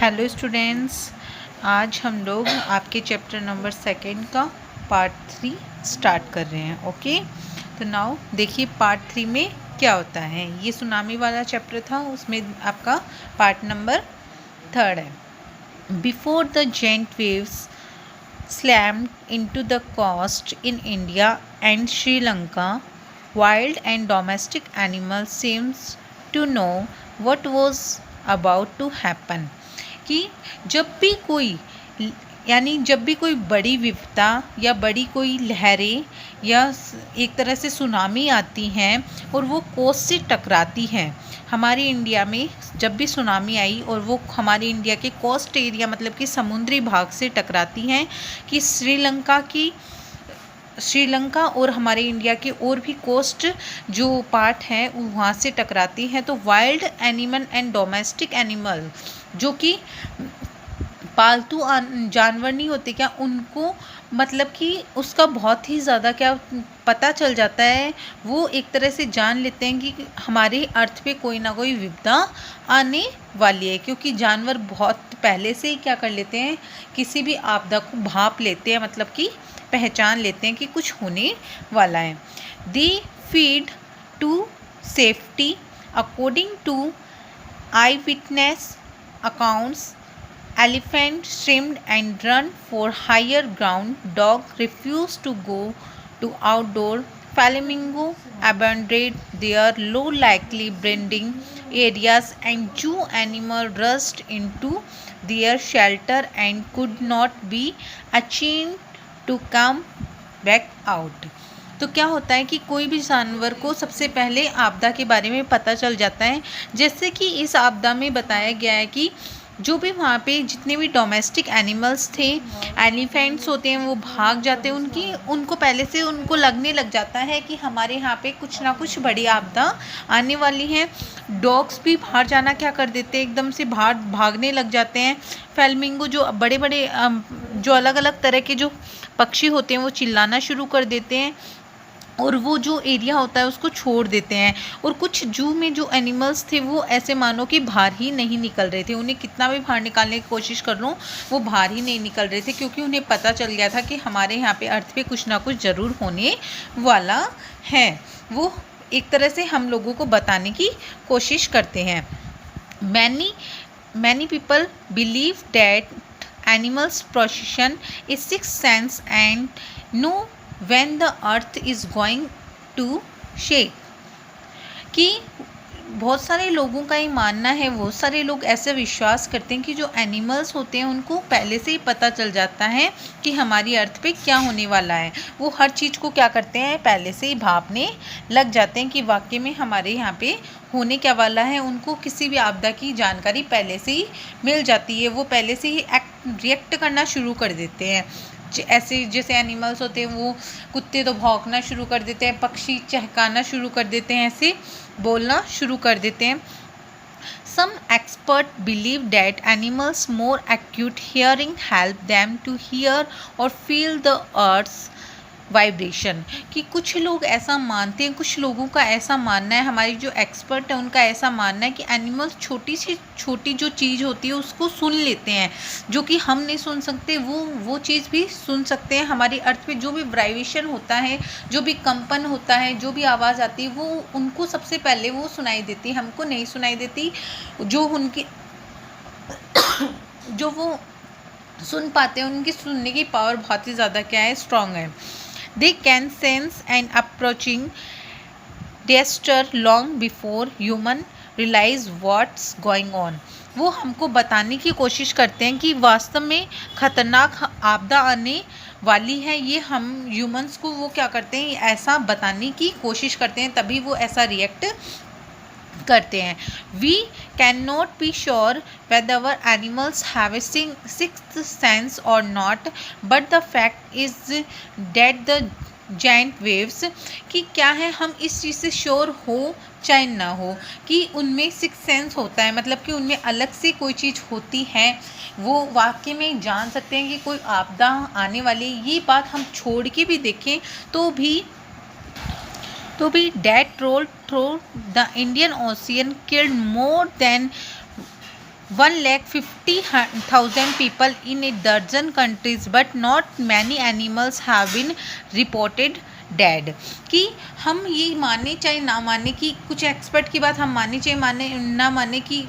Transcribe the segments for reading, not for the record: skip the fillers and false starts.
Hello students, आज हम लोग आपके चैप्टर नंबर 2 का पार्ट 3 स्टार्ट कर रहे हैं। ओके, तो नाउ देखिए पार्ट 3 में क्या होता है। ये सुनामी वाला चैप्टर था, उसमें आपका पार्ट नंबर 3 है। Before the giant waves slammed into the coast in India and Sri Lanka, wild and domestic animals seems to know what was about to happen। कि जब भी कोई बड़ी विपदा या बड़ी कोई लहरें या एक तरह से सुनामी आती हैं और वो कोस्ट से टकराती हैं। हमारे इंडिया में जब भी सुनामी आई और वो हमारे इंडिया के कोस्ट एरिया मतलब कि समुद्री भाग से टकराती हैं, कि श्रीलंका और हमारे इंडिया के और भी कोस्ट जो पार्ट हैं वहाँ से टकराती हैं, तो wild animal and domestic animal जो कि पालतू जानवर नहीं होते क्या, उनको मतलब कि उसका बहुत ही ज़्यादा क्या पता चल जाता है। वो एक तरह से जान लेते हैं कि हमारे अर्थ पे कोई ना कोई विपदा आने वाली है, क्योंकि जानवर बहुत पहले से ही क्या कर लेते हैं, किसी भी आपदा को भांप लेते हैं, मतलब कि पहचान लेते हैं कि कुछ होने वाला है। They fled to safety according to eyewitness accounts. Elephant streamed and run for higher ground. Dog refused to go to outdoor. Flamingo abandoned their low likely breeding areas and zoo animal rushed into their shelter and could not be achieved to come back out। तो क्या होता है कि कोई भी जानवर को सबसे पहले आपदा के बारे में पता चल जाता है। जैसे कि इस आपदा में बताया गया है कि जो भी वहाँ पे जितने भी डोमेस्टिक एनिमल्स थे, एलिफेंट्स होते हैं, वो भाग जाते हैं। उनको पहले से उनको लगने लग जाता है कि हमारे यहाँ पे कुछ ना कुछ बड़ी आपदा आने वाली है। डॉग्स भी बाहर जाना क्या कर देते हैं, एकदम से बाहर भागने लग जाते हैं। फ्लेमिंगो जो बड़े बड़े जो अलग अलग तरह के जो पक्षी होते हैं वो चिल्लाना शुरू कर देते हैं और वो जो एरिया होता है उसको छोड़ देते हैं। और कुछ जू में जो एनिमल्स थे वो ऐसे मानो कि बाहर ही नहीं निकल रहे थे, उन्हें कितना भी बाहर निकालने की कोशिश कर लूँ वो बाहर ही नहीं निकल रहे थे, क्योंकि उन्हें पता चल गया था कि हमारे यहाँ पे अर्थ पे कुछ ना कुछ ज़रूर होने वाला है। वो एक तरह से हम लोगों को बताने की कोशिश करते हैं। Many people believe that animals position is sixth sense and know when the earth is going to shake। कि बहुत सारे लोगों का ये मानना है, बहुत सारे लोग ऐसे विश्वास करते हैं कि जो एनिमल्स होते हैं उनको पहले से ही पता चल जाता है कि हमारी अर्थ पे क्या होने वाला है। वो हर चीज़ को क्या करते हैं, पहले से ही भांपने लग जाते हैं कि वाकई में हमारे यहाँ पे होने क्या वाला है। उनको किसी भी आपदा की जानकारी पहले से ही मिल जाती है, वो पहले से ही रिएक्ट करना शुरू कर देते हैं। ऐसे जैसे एनिमल्स होते हैं, वो कुत्ते तो भौंकना शुरू कर देते हैं, पक्षी चहकाना शुरू कर देते हैं, ऐसे बोलना शुरू कर देते हैं। Some experts believe that animals' more acute hearing help them to hear or feel the earth's vibration. कि कुछ लोग ऐसा मानते हैं, कुछ लोगों का ऐसा मानना है, हमारी जो एक्सपर्ट है उनका ऐसा मानना है कि एनिमल्स छोटी सी छोटी जो चीज़ होती है उसको सुन लेते हैं, जो कि हम नहीं सुन सकते, वो चीज़ भी सुन सकते हैं। हमारी अर्थ पे जो भी वाइब्रेशन होता है, जो भी कंपन होता है, जो भी आवाज़ आती है, वो उनको सबसे पहले वो सुनाई देती है, हमको नहीं सुनाई देती। जो उनकी जो वो सुन पाते हैं, उनकी सुनने की पावर बहुत ही ज़्यादा क्या है, स्ट्रॉन्ग है। They can sense an approaching disaster long before human realize what's going on। वो हमको बताने की कोशिश करते हैं कि वास्तव में ख़तरनाक आपदा आने वाली है। ये हम ह्यूमंस को वो क्या करते हैं, ऐसा बताने की कोशिश करते हैं, तभी वो ऐसा रिएक्ट करते हैं। We can not be sure whether our animals have a sixth sense or not, but the fact is that the giant waves, कि क्या है, हम इस चीज़ से श्योर हो चाहे ना हो कि उनमें सिक्स सेंस होता है, मतलब कि उनमें अलग से कोई चीज़ होती है, वो वाकई में जान सकते हैं कि कोई आपदा आने वाली है। ये बात हम छोड़ के भी देखें तो भी that rolled through the Indian Ocean killed more than 1,50,000 people in a dozen countries, but not many animals have been reported dead. कि हम ये माने चाहे ना माने, कि कुछ एक्सपर्ट की बात हम माने चाहे माने ना माने, कि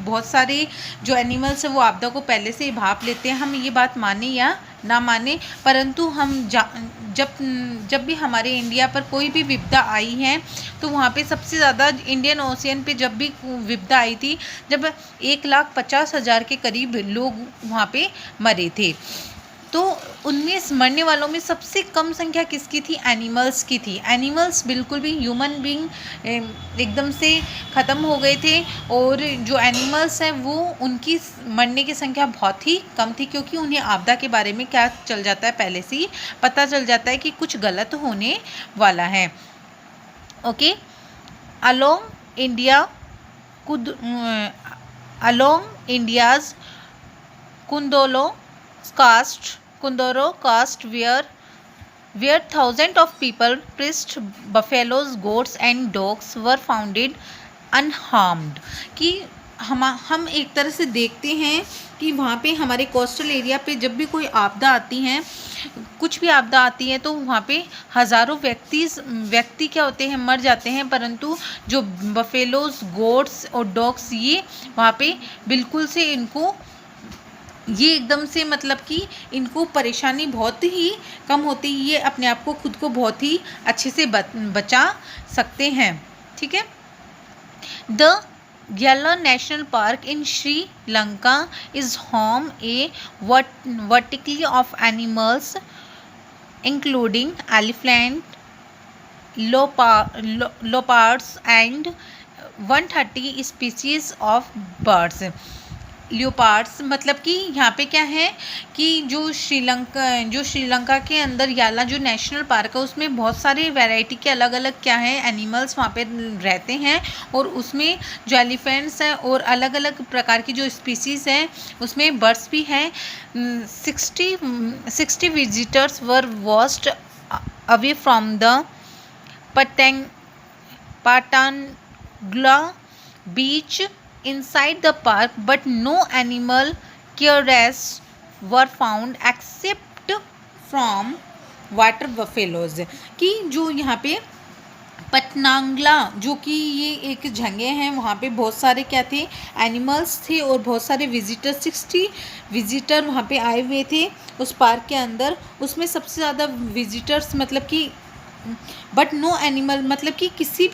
बहुत सारे जो एनिमल्स हैं वो आपदा को पहले से ही भाप लेते हैं, हम ये बात माने या ना माने, परंतु हम जब भी हमारे इंडिया पर कोई भी विपदा आई है तो वहाँ पे सबसे ज़्यादा इंडियन ओशियन पे जब भी विपदा आई थी, जब 1,50,000 के करीब लोग वहाँ पे मरे थे, तो उनमें मरने वालों में सबसे कम संख्या किसकी थी? एनिमल्स की थी। एनिमल्स बिल्कुल भी ह्यूमन बीइंग एकदम से ख़त्म हो गए थे, और जो एनिमल्स हैं वो उनकी मरने की संख्या बहुत ही कम थी, क्योंकि उन्हें आपदा के बारे में क्या चल जाता है, पहले से ही पता चल जाता है कि कुछ गलत होने वाला है। Okay, along India's Kundoro caste where thousands of people, priests, buffaloes, goats and dogs were found unharmed। कि हम एक तरह से देखते हैं कि वहाँ पे हमारे कोस्टल एरिया पे जब भी कोई आपदा आती है, कुछ भी आपदा आती है, तो वहाँ पे हज़ारों व्यक्ति क्या होते हैं, मर जाते हैं, परंतु जो बफेलोज, गोट्स और डॉग्स, ये वहाँ पे बिल्कुल से इनको ये एकदम से मतलब कि इनको परेशानी बहुत ही कम होती है, ये अपने आप को खुद को बहुत ही अच्छे से बचा सकते हैं। ठीक है। The Yala National Park in Sri Lanka is home a vertically of animals including elephant, leopards and 130 species of birds। Leopards मतलब कि यहाँ पे क्या है कि जो श्रीलंका के अंदर याला जो नेशनल पार्क है, उसमें बहुत सारे वैरायटी के अलग अलग क्या है एनिमल्स वहाँ पे रहते हैं, और उसमें जो एलिफेंट्स हैं और अलग अलग प्रकार की जो स्पीसीज़ हैं, उसमें बर्ड्स भी हैं। 60 visitors were washed away from the Patanagala beach inside the park, but no animal carriers were found except from water buffaloes। कि जो यहाँ पे पटनांगला जो कि ये एक जगह है, वहाँ पे बहुत सारे क्या थे, एनिमल्स थे, और बहुत सारे विजिटर 60 विजिटर वहाँ पे आए हुए थे उस पार्क के अंदर। उसमें सबसे ज़्यादा विजिटर्स मतलब कि बट नो एनिमल मतलब कि किसी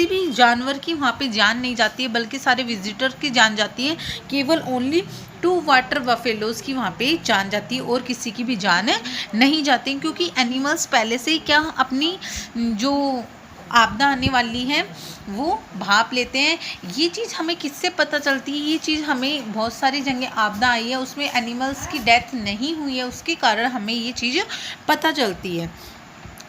भी जानवर की वहाँ पे जान नहीं जाती है, बल्कि सारे विजिटर की जान जाती है। केवल ओनली 2 वाटर बफेलोज़ की वहाँ पे जान जाती है, और किसी की भी जान नहीं जाती, क्योंकि एनिमल्स पहले से ही क्या अपनी जो आपदा आने वाली है वो भाप लेते हैं। ये चीज़ हमें किससे पता चलती है? ये चीज़ हमें बहुत सारी जगह आपदा आई है, उसमें एनिमल्स की डेथ नहीं हुई है, उसके कारण हमें ये चीज़ पता चलती है।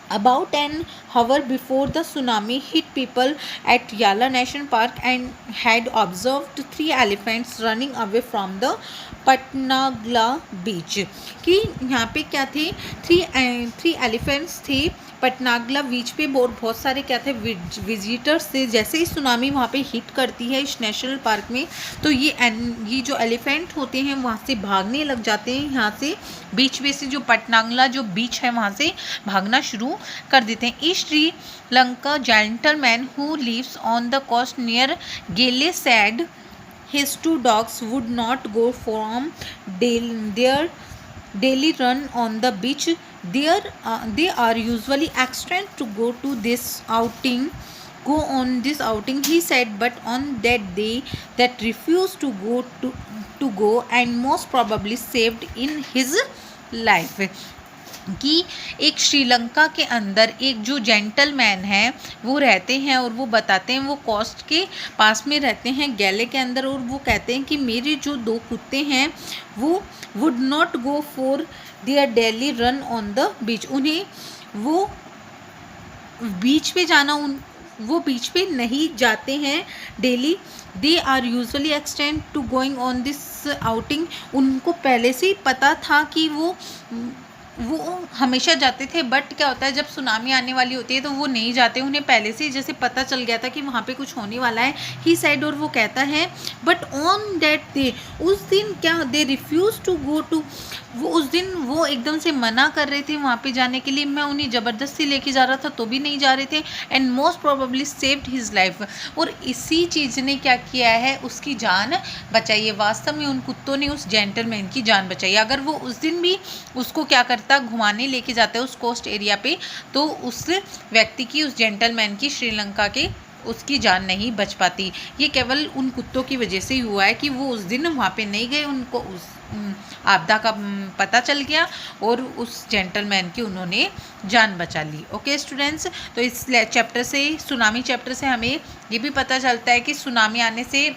About an hour before the tsunami hit, people at Yala National Park and had observed 3 elephants running away from the Patnagla beach। कि यहाँ पे क्या थे, 3 एलिफेंट्स थे पटनागला बीच पे, बहुत सारे क्या थे विजिटर्स थे। जैसे ही सुनामी वहाँ पे हिट करती है इस नेशनल पार्क में, तो ये जो एलिफेंट होते हैं वहाँ से भागने लग जाते हैं, यहाँ से बीच में से जो पटनागला जो बीच है वहाँ से भागना शुरू कर देते हैं। East Sri Lanka gentleman who lives on the coast near Galle said his 2 dogs would not go from their daily run on the beach। They are usually extended to go on this outing, he said, but on that day that refused to go and most probably saved in his life। कि एक श्रीलंका के अंदर एक जो gentleman है वो रहते हैं, और वो बताते हैं वो कोस्ट के पास में रहते हैं गैले के अंदर, और वो कहते हैं कि मेरे जो 2 कुत्ते हैं वो would not go for their daily run on the beach. उन्हें वो बीच पे जाना वो बीच पे नहीं जाते हैं daily. They are usually extend to going on this outing. उनको पहले से ही पता था कि वो वो हमेशा जाते थे, बट क्या होता है जब सुनामी आने वाली होती है तो वो नहीं जाते, उन्हें पहले से ही जैसे पता चल गया था कि वहाँ पे कुछ होने वाला है, ही साइड। और वो कहता है बट ऑन दैट डे, उस दिन क्या they refuse to go to, वो उस दिन वो एकदम से मना कर रहे थे वहाँ पे जाने के लिए, मैं उन्हें ज़बरदस्ती लेके जा रहा था तो भी नहीं जा रहे थे, and most probably saved his life, और इसी चीज़ ने क्या किया है, उसकी जान बचाई है। वास्तव में उन कुत्तों ने उस जेंटलमैन की जान बचाई। अगर वो उस दिन भी उसको क्या करता, घुमाने लेके जाता है उस कोस्ट एरिया पे, तो उस व्यक्ति की, उस जेंटलमैन की, श्रीलंका के, उसकी जान नहीं बच पाती। ये केवल उन कुत्तों की वजह से ही हुआ है कि वो उस दिन वहाँ पे नहीं गए, उनको उस आपदा का पता चल गया और उस जेंटलमैन की उन्होंने जान बचा ली। ओके स्टूडेंट्स, तो इस चैप्टर से, सुनामी चैप्टर से हमें ये भी पता चलता है कि सुनामी आने से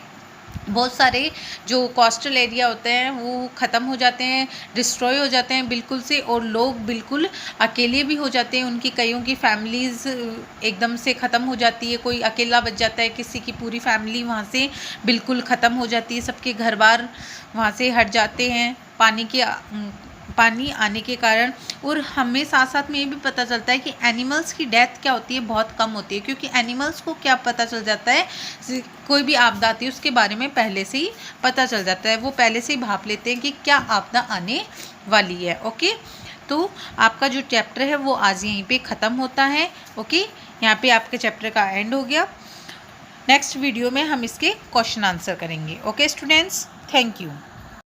बहुत सारे जो कोस्टल एरिया होते हैं वो ख़त्म हो जाते हैं, डिस्ट्रॉय हो जाते हैं बिल्कुल से, और लोग बिल्कुल अकेले भी हो जाते हैं, उनकी कईयों की फैमिलीज़ एकदम से ख़त्म हो जाती है, कोई अकेला बच जाता है, किसी की पूरी फैमिली वहाँ से बिल्कुल ख़त्म हो जाती है, सबके घर बार वहाँ से हट जाते हैं पानी आने के कारण। और हमें साथ साथ में ये भी पता चलता है कि एनिमल्स की डेथ क्या होती है, बहुत कम होती है, क्योंकि एनिमल्स को क्या पता चल जाता है, कोई भी आपदा आती है उसके बारे में पहले से ही पता चल जाता है, वो पहले से ही भाप लेते हैं कि क्या आपदा आने वाली है। ओके, तो आपका जो चैप्टर है वो आज यहीं पे ख़त्म होता है। ओके, यहाँ पे आपके चैप्टर का एंड हो गया। नेक्स्ट वीडियो में हम इसके क्वेश्चन आंसर करेंगे। Okay students, thank you.